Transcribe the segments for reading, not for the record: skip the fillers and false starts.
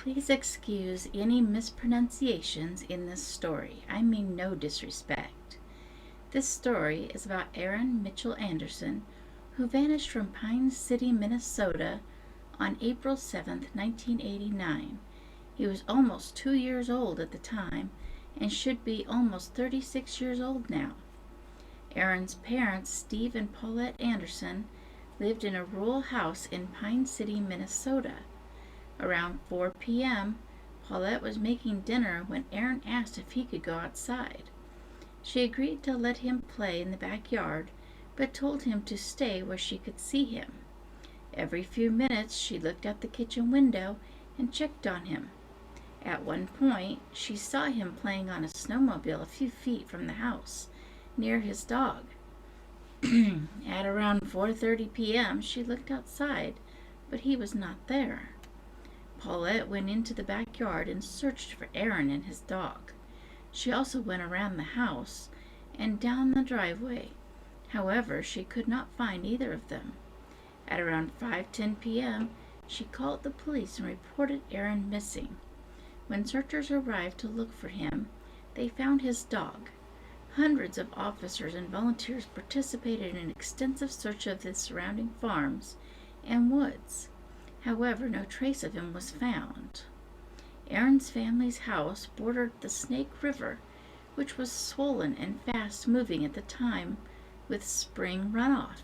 Please excuse any mispronunciations in this story. I mean no disrespect. This story is about Aaron Mitchell Anderson, who vanished from Pine City, Minnesota on April 7, 1989. He was almost 2 years old at the time and should be almost 36 years old now. Aaron's parents, Steve and Paulette Anderson, lived in a rural house in Pine City, Minnesota. Around 4 p.m., Paulette was making dinner when Aaron asked if he could go outside. She agreed to let him play in the backyard, but told him to stay where she could see him. Every few minutes, she looked out the kitchen window and checked on him. At one point, she saw him playing on a snowmobile a few feet from the house, near his dog. At around 4:30 p.m., she looked outside, but he was not there. Paulette went into the backyard and searched for Aaron and his dog. She also went around the house and down the driveway. However, she could not find either of them. At around 5:10 p.m., she called the police and reported Aaron missing. When searchers arrived to look for him, they found his dog. Hundreds of officers and volunteers participated in an extensive search of the surrounding farms and woods. However, no trace of him was found. Aaron's family's house bordered the Snake River, which was swollen and fast-moving at the time with spring runoff.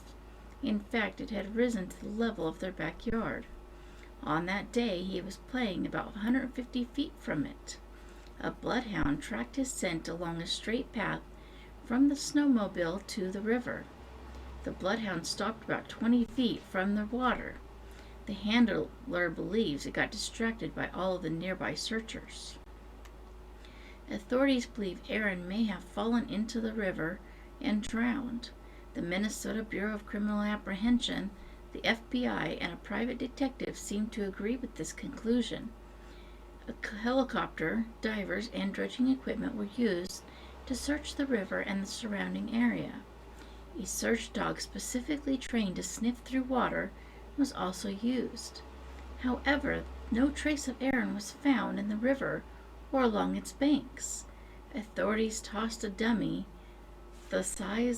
In fact, it had risen to the level of their backyard. On that day, he was playing about 150 feet from it. A bloodhound tracked his scent along a straight path from the snowmobile to the river. The bloodhound stopped about 20 feet from the water. The handler believes it got distracted by all of the nearby searchers. Authorities believe Aaron may have fallen into the river and drowned. The Minnesota Bureau of Criminal Apprehension, the FBI, and a private detective seem to agree with this conclusion. A helicopter, divers, and dredging equipment were used to search the river and the surrounding area. A search dog specifically trained to sniff through water was also used. However, no trace of Aaron was found in the river or along its banks. Authorities tossed a dummy the same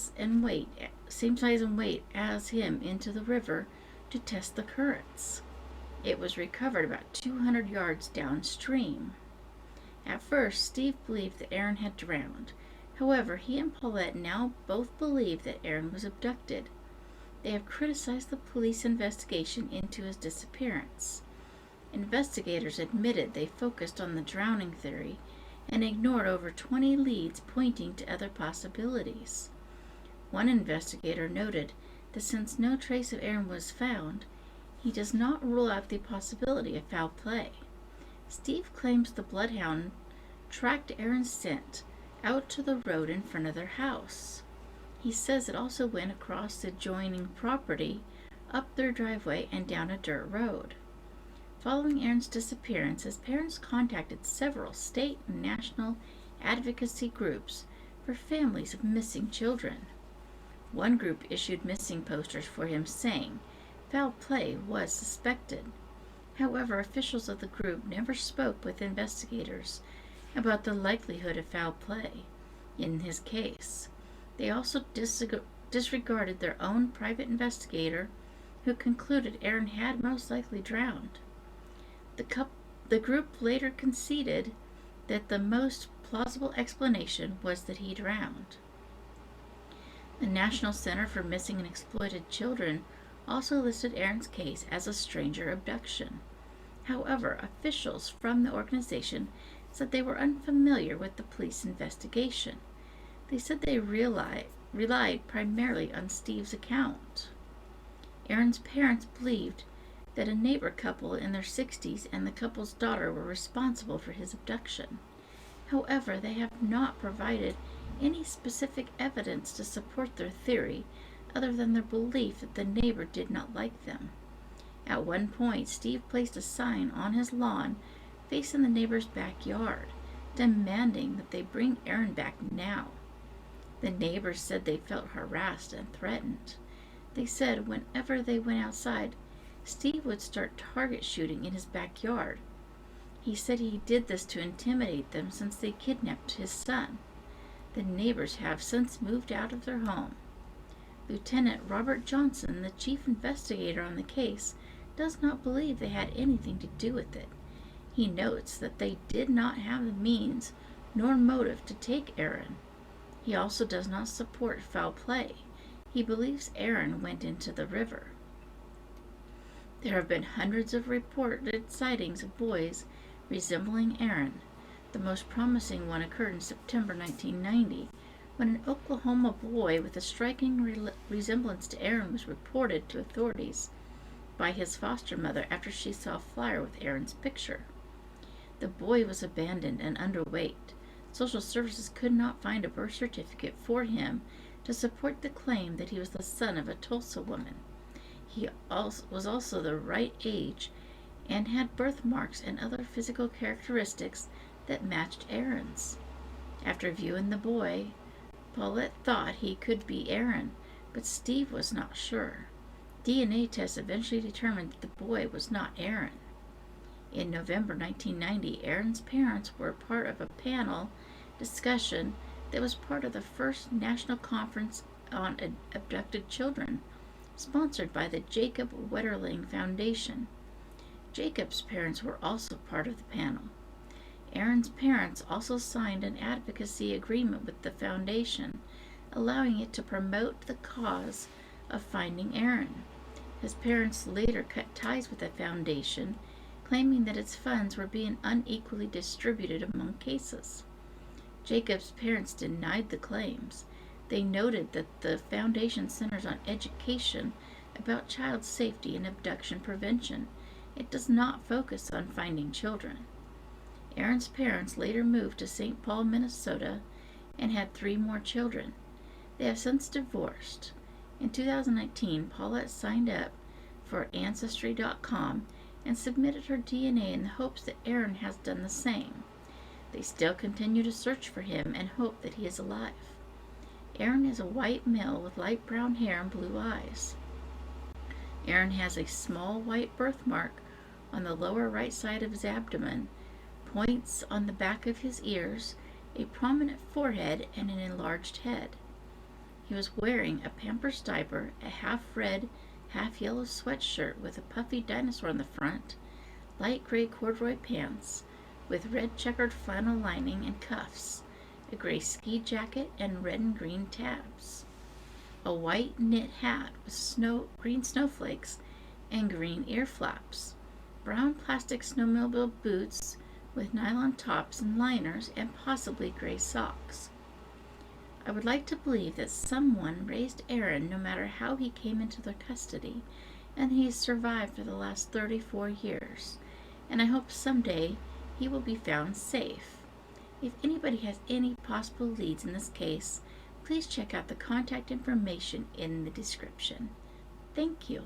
size and weight as him into the river to test the currents. It was recovered about 200 yards downstream. At first, Steve believed that Aaron had drowned. However, he and Paulette now both believe that Aaron was abducted. They have criticized the police investigation into his disappearance. Investigators admitted they focused on the drowning theory and ignored over 20 leads pointing to other possibilities. One investigator noted that since no trace of Aaron was found, he does not rule out the possibility of foul play. Steve claims the bloodhound tracked Aaron's scent out to the road in front of their house. He says it also went across the adjoining property, up their driveway, and down a dirt road. Following Aaron's disappearance, his parents contacted several state and national advocacy groups for families of missing children. One group issued missing posters for him saying foul play was suspected. However, officials of the group never spoke with investigators about the likelihood of foul play in his case. They also disregarded their own private investigator, who concluded Aaron had most likely drowned. The group later conceded that the most plausible explanation was that he drowned. The National Center for Missing and Exploited Children also listed Aaron's case as a stranger abduction. However, officials from the organization said they were unfamiliar with the police investigation. They said they relied primarily on Steve's account. Aaron's parents believed that a neighbor couple in their 60s and the couple's daughter were responsible for his abduction. However, they have not provided any specific evidence to support their theory other than their belief that the neighbor did not like them. At one point, Steve placed a sign on his lawn facing the neighbor's backyard, demanding that they bring Aaron back now. The neighbors said they felt harassed and threatened. They said whenever they went outside, Steve would start target shooting in his backyard. He said he did this to intimidate them since they kidnapped his son. The neighbors have since moved out of their home. Lieutenant Robert Johnson, the chief investigator on the case, does not believe they had anything to do with it. He notes that they did not have the means nor motive to take Aaron. He also does not support foul play. He believes Aaron went into the river. There have been hundreds of reported sightings of boys resembling Aaron. The most promising one occurred in September 1990, when an Oklahoma boy with a striking resemblance to Aaron was reported to authorities by his foster mother after she saw a flyer with Aaron's picture. The boy was abandoned and underweight. Social services could not find a birth certificate for him to support the claim that he was the son of a Tulsa woman. He was also the right age and had birthmarks and other physical characteristics that matched Aaron's. After viewing the boy, Paulette thought he could be Aaron, but Steve was not sure. DNA tests eventually determined that the boy was not Aaron. In November 1990, Aaron's parents were part of a panel discussion that was part of the first National Conference on Abducted Children, sponsored by the Jacob Wetterling Foundation. Jacob's parents were also part of the panel. Aaron's parents also signed an advocacy agreement with the foundation, allowing it to promote the cause of finding Aaron. His parents later cut ties with the foundation, claiming that its funds were being unequally distributed among cases. Jacob's parents denied the claims. They noted that the foundation centers on education about child safety and abduction prevention. It does not focus on finding children. Aaron's parents later moved to St. Paul, Minnesota, and had 3 more children. They have since divorced. In 2019, Paulette signed up for Ancestry.com and submitted her DNA in the hopes that Aaron has done the same. They still continue to search for him and hope that he is alive. Aaron is a white male with light brown hair and blue eyes. Aaron has a small white birthmark on the lower right side of his abdomen, points on the back of his ears, a prominent forehead, and an enlarged head. He was wearing a Pampers diaper, a half-red, half-yellow sweatshirt with a puffy dinosaur on the front, light gray corduroy pants with red checkered flannel lining and cuffs, a gray ski jacket, and red and green tabs, a white knit hat with green snowflakes and green ear flaps, brown plastic snowmobile boots with nylon tops and liners, and possibly gray socks. I would like to believe that someone raised Aaron no matter how he came into their custody, and he has survived for the last 34 years, and I hope someday he will be found safe. If anybody has any possible leads in this case, please check out the contact information in the description. Thank you.